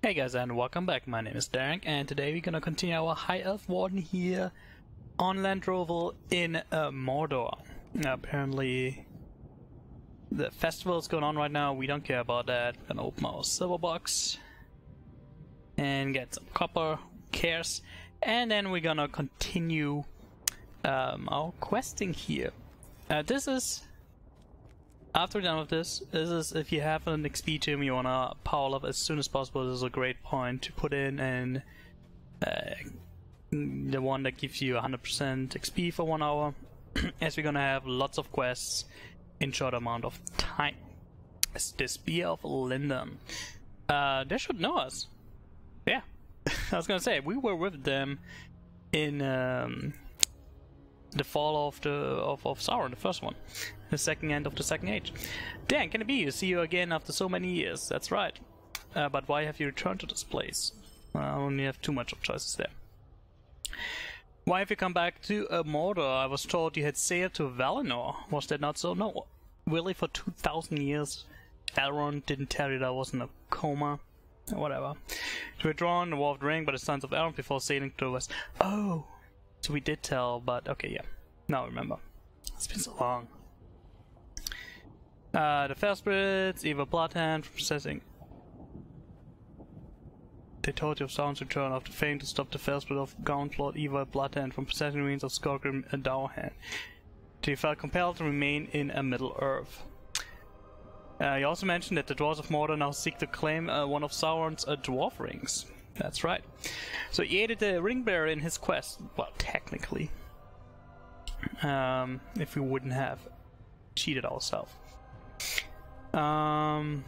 Hey guys, and welcome back. My name is Darenk, and today we're gonna continue our High Elf Warden here on Landroval in Mordor. Now, apparently the festival is going on right now. We don't care about that. We're gonna open our silver box and get some copper. Who cares? And then we're gonna continue our questing here. This is after we're done with this is if you have an XP tomb you wanna power up as soon as possible. This is a great point to put in, and the one that gives you 100% XP for 1 hour, as we're gonna have lots of quests in short amount of time. It's the Spear of Linden. They should know us. Yeah, I was gonna say we were with them in the fall of Sauron, the first one, the second end of the Second Age. Dan, can it be you? See you again after so many years. That's right. But why have you returned to this place? I only have too much of choices there. Why have you come back to Mordor? I was told you had sailed to Valinor. Was that not so? No. Really, for 2,000 years? Elrond didn't tell you that I was in a coma? Whatever. To withdraw the Dwarf ring by the sons of Elrond before sailing to the west. Oh! So we did tell, but okay, yeah. Now I remember. It's been so long. The Fell Spirits, evil Bloodhand from possessing. They told you of Sauron's return after failing to stop the Fell Spirit of Gauntlet, evil Bloodhand from possessing the ruins of Skorgrim and Downhand. They felt compelled to remain in Middle Earth. You also mentioned that the Dwarves of Mordor now seek to claim one of Sauron's dwarf rings. That's right. So he aided the ring bearer in his quest. Well, technically. If we wouldn't have cheated ourselves. I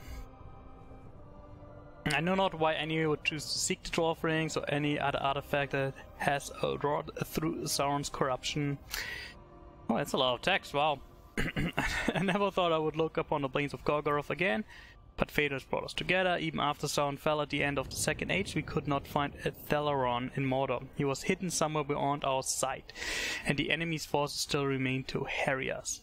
know not why anyone would choose to seek the dwarf rings or any other artifact that has wrought through Sauron's corruption. Oh, that's a lot of text, wow. I never thought I would look upon the plains of Gorgoroth again. But fate has brought us together. Even after Sauron fell at the end of the Second Age, we could not find a Thalaron in Mordor. He was hidden somewhere beyond our sight, and the enemy's forces still remain to harry us.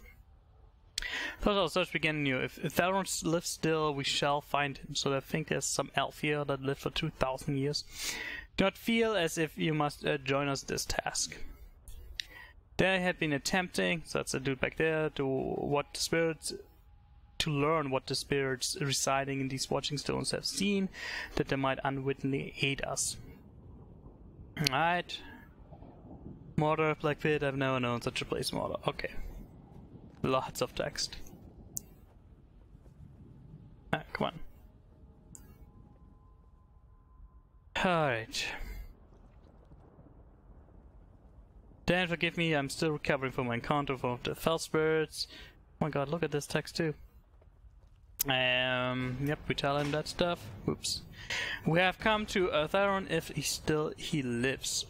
Thus our search began anew. If Thalaron lives still, we shall find him. So I think there's some elf here that lived for 2,000 years. Do not feel as if you must join us this task. There had been attempting, so that's a dude back there, to learn what the spirits residing in these watching stones have seen, that they might unwittingly aid us. Alright. Mordor, Black Pit, I've never known such a place, Mordor. Okay. Lots of text. Ah, come on. Alright. Dan, forgive me, I'm still recovering from my encounter with the Fell Spirits. Oh my god, look at this text too. Yep, we tell him that stuff. Oops. We have come to Thalaron if he lives.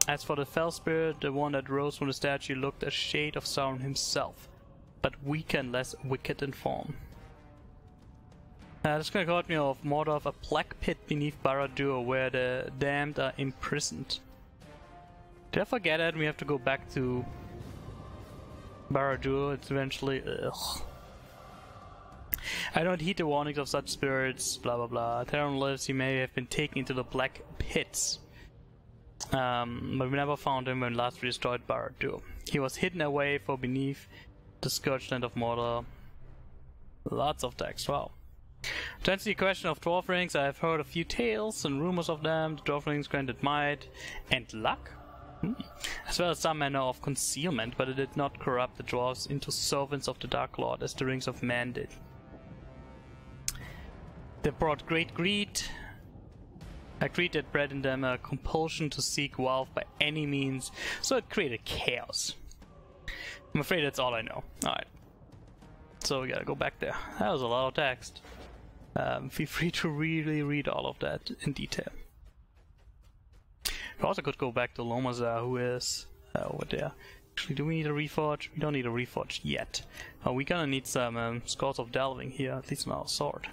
As for the Fell Spirit, the one that rose from the statue looked a shade of Sauron himself, but weak and less wicked in form. This gonna caught me off Mordor, a black pit beneath Barad-dûr where the damned are imprisoned. Did I forget that? We have to go back to Barad-dûr. It's eventually... Ugh. I don't heed the warnings of such spirits, blah blah blah. Theron lives, he may have been taken into the black pits. But we never found him when last we destroyed Barad-dûr. He was hidden away for beneath the scourged land of Mordor. Lots of text, wow. To answer the question of dwarf rings, I have heard a few tales and rumors of them. The dwarf rings granted might and luck, as well as some manner of concealment, but it did not corrupt the dwarves into servants of the Dark Lord as the rings of man did. They brought great greed. A greed that bred in them a compulsion to seek wealth by any means, so it created chaos. I'm afraid that's all I know. Alright. So we gotta go back there. That was a lot of text. Feel free to really read all of that in detail. We also could go back to Lomazar, who is over there. Actually, do we need a reforge? We don't need a reforge yet. We're gonna need some scores of delving here, at least on our sword.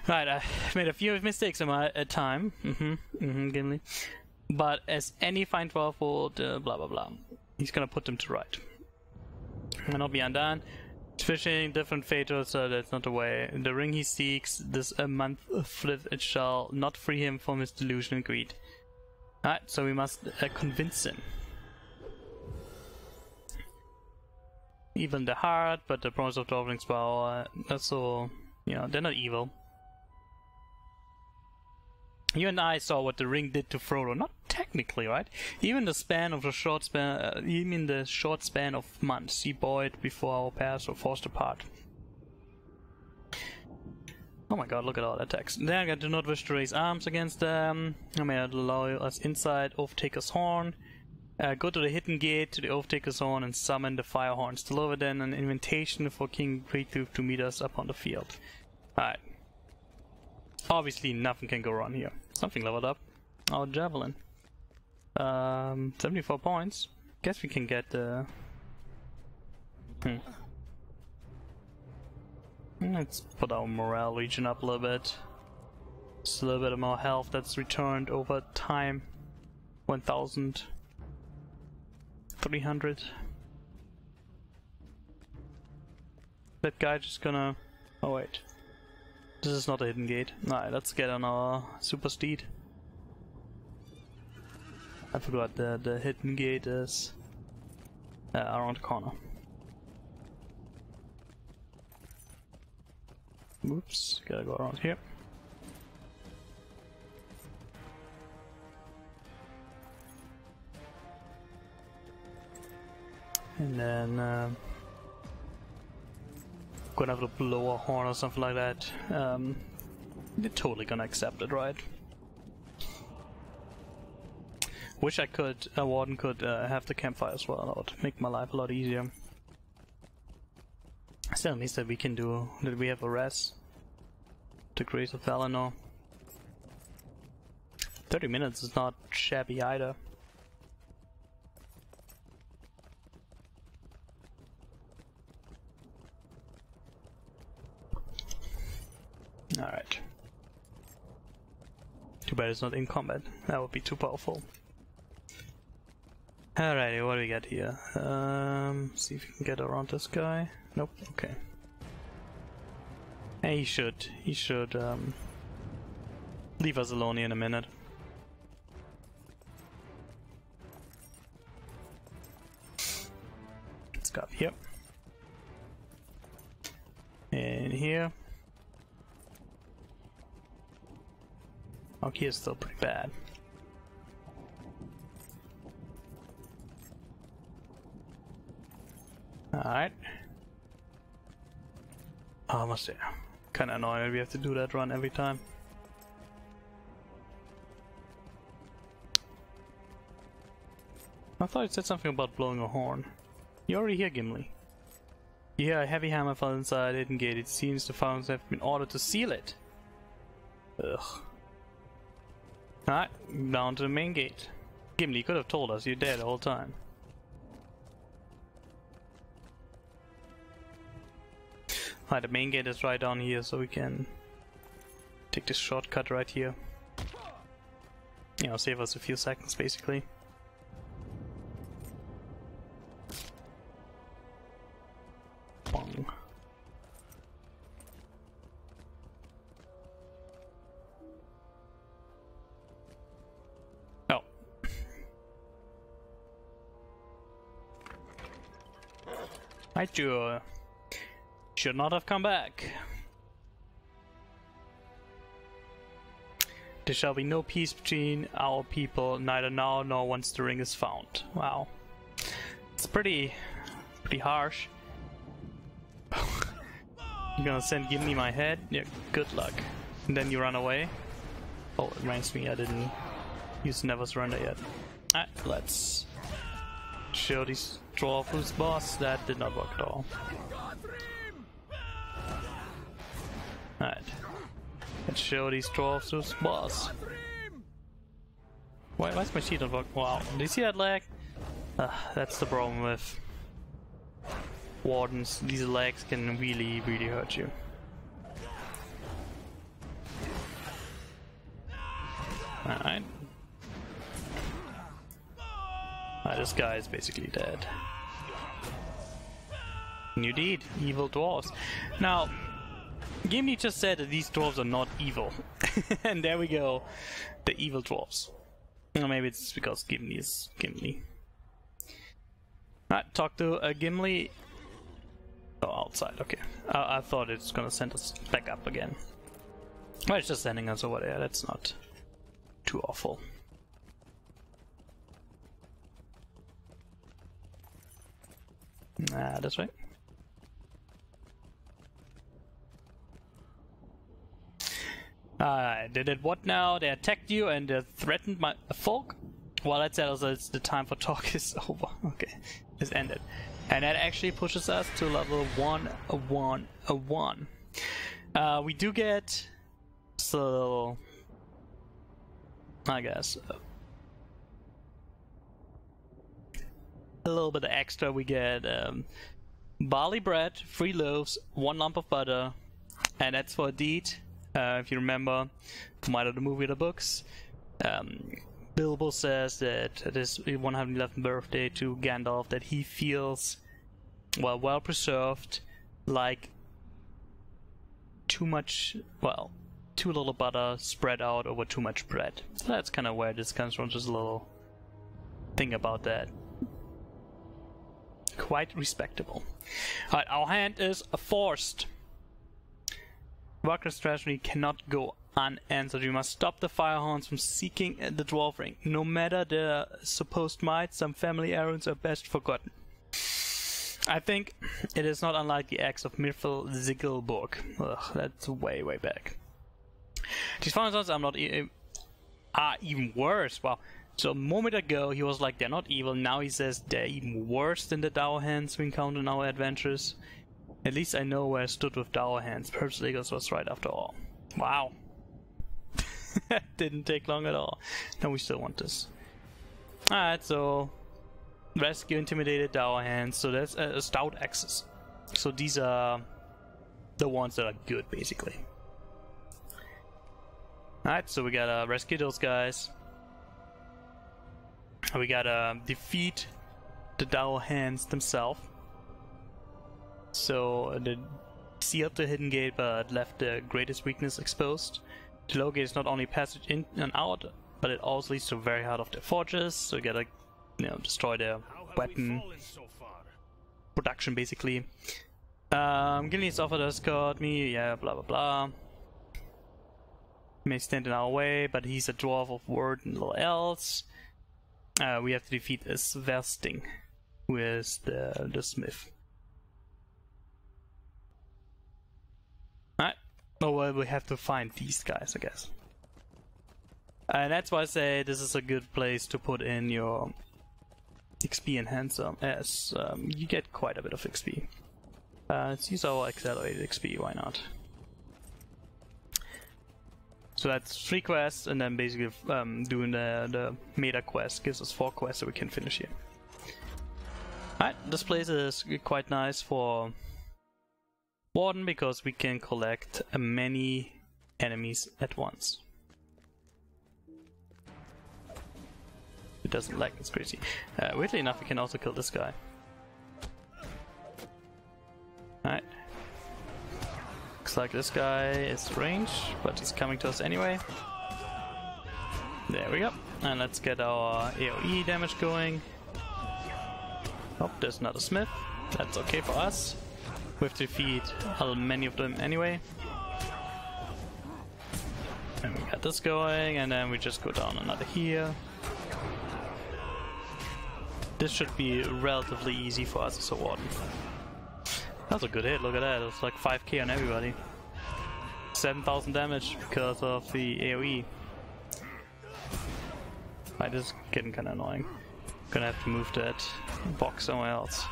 Right, I made a few mistakes in my time. Gimli. But as any fine dwarf would, blah blah blah. He's gonna put them to right. And I'll be undone. Fishing, different fatal, so that's not the way. The ring he seeks, this a month flip, it shall not free him from his delusion and greed. Alright, so we must convince him. Even the heart, but the promise of Dwarven's power, not so, you know, they're not evil. You and I saw what the ring did to Frodo. Not technically, right? Even the span of the short span, even the short span of months, he bore it before our paths were forced apart. Oh my god, look at all that text. Then I do not wish to raise arms against them. I may not allow us inside Oath-Taker's Horn. Go to the hidden gate to the Oath-Taker's Horn and summon the fire horns. Deliver then an invitation for King Greattooth to meet us upon the field. Alright. Obviously nothing can go wrong here. Something leveled up. Our javelin. 74 points. Guess we can get the... Let's put our morale region up a little bit. Just a little bit more health that's returned over time. 1,300. That guy just gonna... Oh wait. This is not a hidden gate. Alright, let's get on our super steed. I forgot the hidden gate is around the corner. Oops, gotta go around here. And then gonna have to blow a horn or something like that. They're totally gonna accept it, right? Wish I could, a Warden could have the campfire as well. That would make my life a lot easier. Still means that we can do, that we have a res. The Grace of Valinor. 30 minutes is not shabby either. Alright. Too bad it's not in combat. That would be too powerful. Alrighty, what do we got here? See if we can get around this guy. Nope, okay. Hey, he should leave us alone here in a minute. Let's go up here. And here. Okay, it's still pretty bad. Alright. Almost there. Kinda annoying we have to do that run every time. I thought it said something about blowing a horn. You already hear Gimli. You hear a heavy hammer fall inside a hidden gate. It seems the fountains have been ordered to seal it. Ugh. Alright, down to the main gate. Gimli, you could have told us you're dead the whole time. Alright, the main gate is right down here, so we can take this shortcut right here. You know, save us a few seconds basically. Bong. Oh. Hi, Joe. Should not have come back. There shall be no peace between our people, neither now nor once the ring is found. Wow. It's pretty harsh. You're gonna send Gimli my head? Yeah, good luck. And then you run away? Oh, it reminds me, I didn't use Never Surrender yet. Alright, let's show these Dwarves who's boss. That did not work at all. Alright. Let's show these Dwarves who's boss. Why's my sheet not working? Wow, do you see that lag? That's the problem with Wardens. These lags can really hurt you. Alright. This guy is basically dead. Indeed, evil dwarves. Now, Gimli just said that these dwarves are not evil. And there we go, the evil dwarves. Or maybe it's because Gimli is Gimli. Alright, talk to Gimli. Oh, outside, okay. I thought it's gonna send us back up again. Well, it's just sending us over there, that's not too awful. That's right. They did what now? They attacked you and threatened my folk? Well, that tells us the time for talk is over. Okay, it's ended. And that actually pushes us to level 1. We do get, so I guess a little bit extra. We get barley bread, 3 loaves, 1 lump of butter, and that's for a deed. If you remember from either the movie or the books, Bilbo says that at his 111th birthday to Gandalf that he feels well preserved, like too little butter spread out over too much bread. So that's kind of where this comes from, just a little thing about that. Quite respectable. Alright, our hand is forced. Wagner's strategy cannot go unanswered. We must stop the Firehorns from seeking the Dwarf Ring. No matter their supposed might, some family errands are best forgotten. I think it is not unlike the axe of Mirfil Ziggelborg. Ugh, that's way back. These Firehorns are even worse. Wow. So a moment ago he was like they're not evil. Now he says they're even worse than the Dourhands we encountered in our adventures. At least I know where I stood with Dourhands. Perhaps Legos was right after all. Wow. That didn't take long at all. No, we still want this. Alright, so rescue intimidated Dourhands. So that's Stout-Axes. So these are the ones that are good, basically. Alright, so we gotta rescue those guys. We gotta defeat the Dourhands themselves. So they sealed the hidden gate but left the greatest weakness exposed. The low gate is not only passage in and out, but it also leads to the very heart of their fortress. So you gotta, destroy their weapon production, basically. Gilneas offered to escort me, yeah, blah blah blah. He may stand in our way, but he's a dwarf of Warden and little elves. We have to defeat Sversting, who is the smith. Alright. Oh well, we have to find these guys, I guess. And that's why I say this is a good place to put in your XP enhancer, as you get quite a bit of XP. Let's use our accelerated XP, why not? So that's 3 quests, and then basically doing the meta quest gives us 4 quests that we can finish here. Alright, this place is quite nice for Warden because we can collect many enemies at once. It doesn't lag, it's crazy. Weirdly enough, we can also kill this guy. Alright. Looks like this guy is range, but he's coming to us anyway. There we go. And let's get our AoE damage going. Oh, there's another smith. That's okay for us. We have to defeat many of them anyway. And we got this going, and then we just go down another here. This should be relatively easy for us as a Warden. That's a good hit, look at that, it's like 5k on everybody. 7,000 damage because of the AoE. Right, this is getting kinda annoying. Gonna have to move that box somewhere else.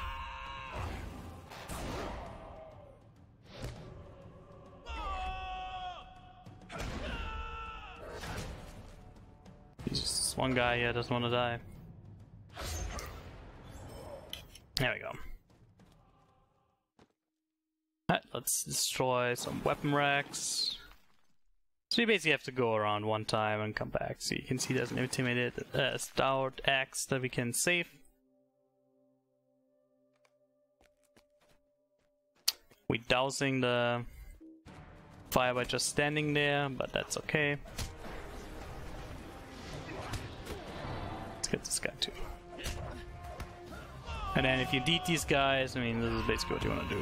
This one guy here doesn't want to die. There we go. Alright, let's destroy some weapon racks. So we basically have to go around one time and come back. So you can see there's an intimidated Stout-Axe that we can save. We dousing the fire by just standing there, but that's okay. Let's get this guy too. And then if you deed these guys, I mean, this is basically what you want to do.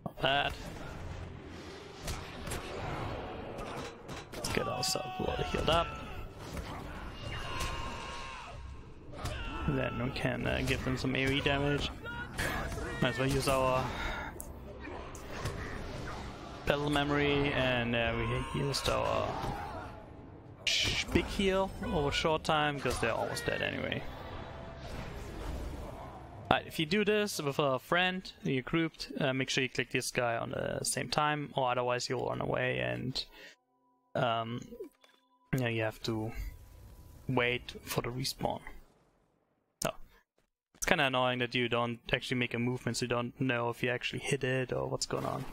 Not bad. Let's get ourselves a lot healed up. And then we can give them some AoE damage. Might as well use our battle memory, and we used our big heal over short time because they're almost dead anyway. Alright, if you do this with a friend, you're grouped, make sure you click this guy on the same time, or otherwise you'll run away and yeah, you have to wait for the respawn. So it's kind of annoying that you don't actually make a movement, so you don't know if you actually hit it or what's going on.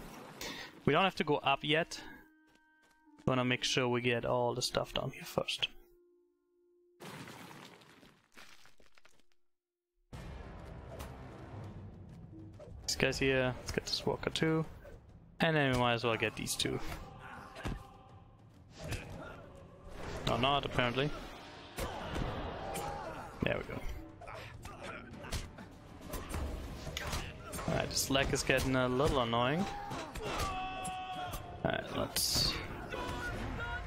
We don't have to go up yet. We want to make sure we get all the stuff down here first. These guys here, let's get this walker too. And then we might as well get these two. Or not, apparently. There we go. Alright, this lag is getting a little annoying. Alright, let's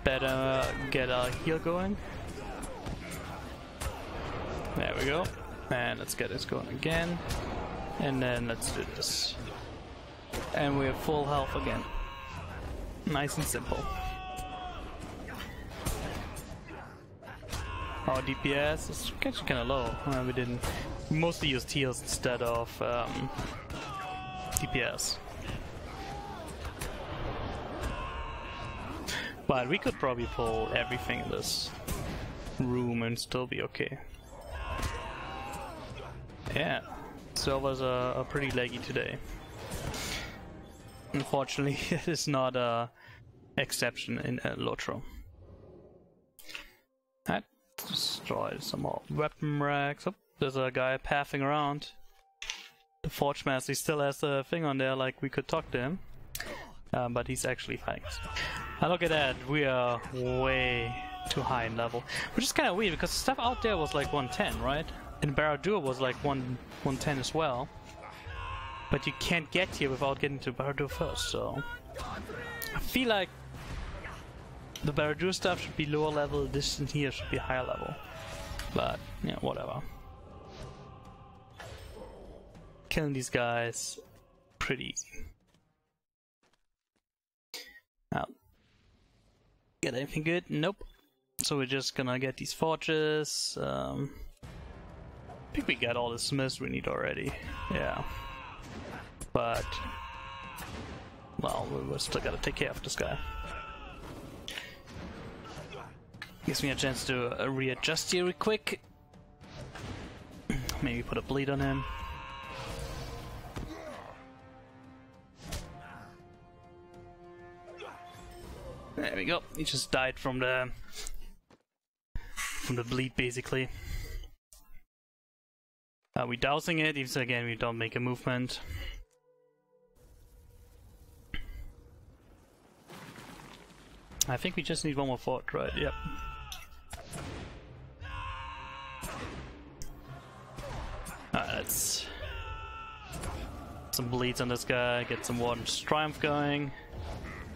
better get our heal going. There we go. And let's get this going again. And then let's do this. And we're full health again. Nice and simple. Our DPS is actually kind of low. We mostly used heals instead of DPS. But we could probably pull everything in this room and still be okay. Yeah, servers are pretty laggy today. Unfortunately, it is not a exception in Lotro. That destroyed some more weapon racks. Oh, there's a guy pathing around. The Forge Master still has a thing on there, like we could talk to him. But he's actually fighting us. Now look at that, we are way too high in level. Which is kind of weird, because the stuff out there was like 110, right? And Barad-dûr was like 110 as well. But you can't get here without getting to Barad-dûr first, so... I feel like the Barad-dûr stuff should be lower level, this in here should be higher level. But, yeah, whatever. Killing these guys, pretty easy. Now, get anything good? Nope. So we're just gonna get these forges. I think we got all the smiths we need already. Yeah. But, well, we still gotta take care of this guy. Gives me a chance to readjust here real quick. Maybe put a bleed on him. There we go. He just died from the bleed, basically. We dousing it, even so again we don't make a movement. I think we just need one more fort, right? Yep. Let's some bleeds on this guy, get some Warden's Triumph going.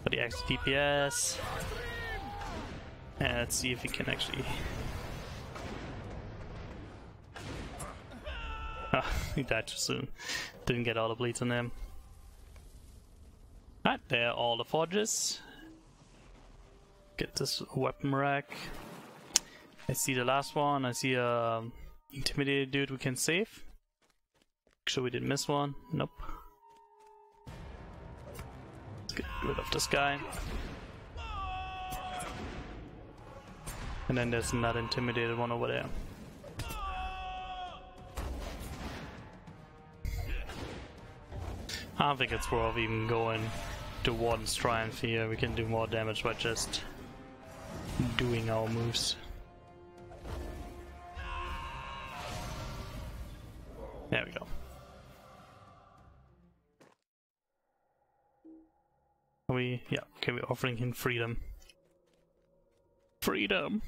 For the extra DPS. And let's see if we can actually... Ah, he died too soon. Didn't get all the bleeds on him. Alright, there are all the forges. Get this weapon rack. I see the last one. I see a intimidated dude we can save. Make sure we didn't miss one. Nope. Get rid of this guy. And then there's another intimidated one over there. I don't think it's worth even going to Warden's Triumph here. We can do more damage by just doing our moves. There we go. Yeah, okay, we're offering him freedom. Freedom!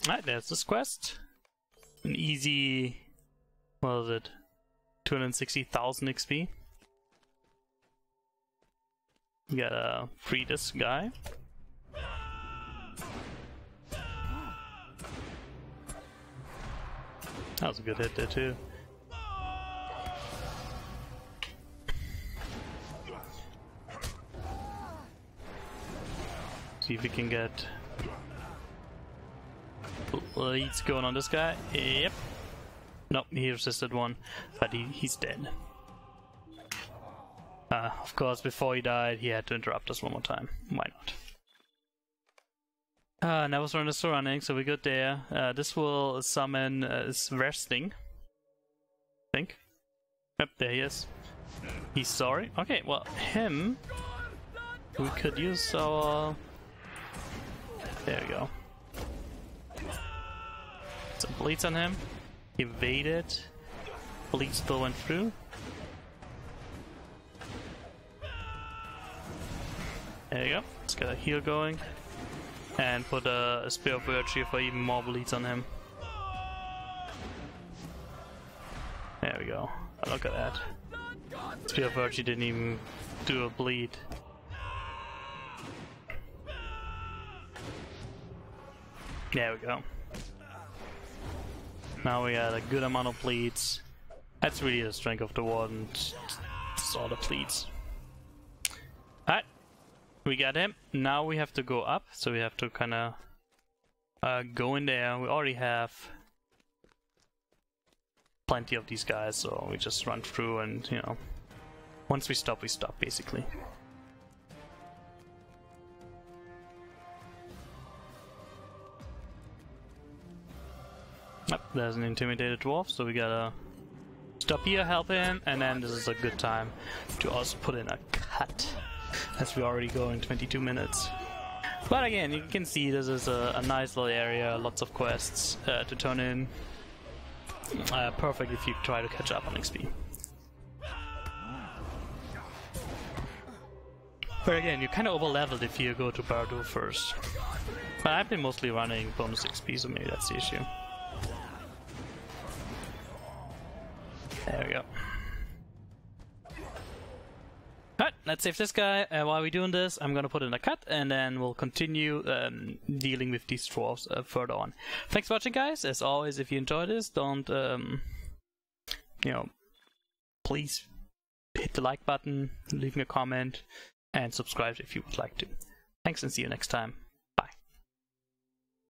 Alright, there's this quest. An easy, what was it? 260,000 XP. We gotta free this guy. That was a good hit there too. See if we can get leads going on this guy. Yep. Nope, he resisted one, but he's dead. Of course, before he died, he had to interrupt us one more time. Why not? Never surrender to running, so we're good there. This will summon Versting. I think. Yep, there he is. He's sorry. Okay, well, him. We could use our. There we go. Some bleeds on him. Evaded. Bleed still went through. There you go. Let's get a heal going. And put a Spear of Virtue for even more bleeds on him. There we go. Oh, look at that. Spear of Virtue didn't even do a bleed. There we go. Now we got a good amount of bleeds. That's really the strength of the Warden. Just all the bleeds. Alright. We got him. Now we have to go up, so we have to kind of go in there. We already have plenty of these guys, so we just run through and, you know, once we stop, basically. Yep, there's an intimidated dwarf, so we gotta stop here, help him, and then this is a good time to also put in a cut, as we already go in 22 minutes. But again, you can see this is a nice little area, lots of quests to turn in. Perfect if you try to catch up on XP. But again, you're kind of over-leveled if you go to Mordor first. But I've been mostly running bonus XP, so maybe that's the issue. There we go. Alright, let's save this guy. While we're doing this, I'm gonna put in a cut, and then we'll continue dealing with these dwarves further on. Thanks for watching, guys. As always, if you enjoyed this, don't, you know, please hit the like button, leave me a comment, and subscribe if you would like to. Thanks, and see you next time.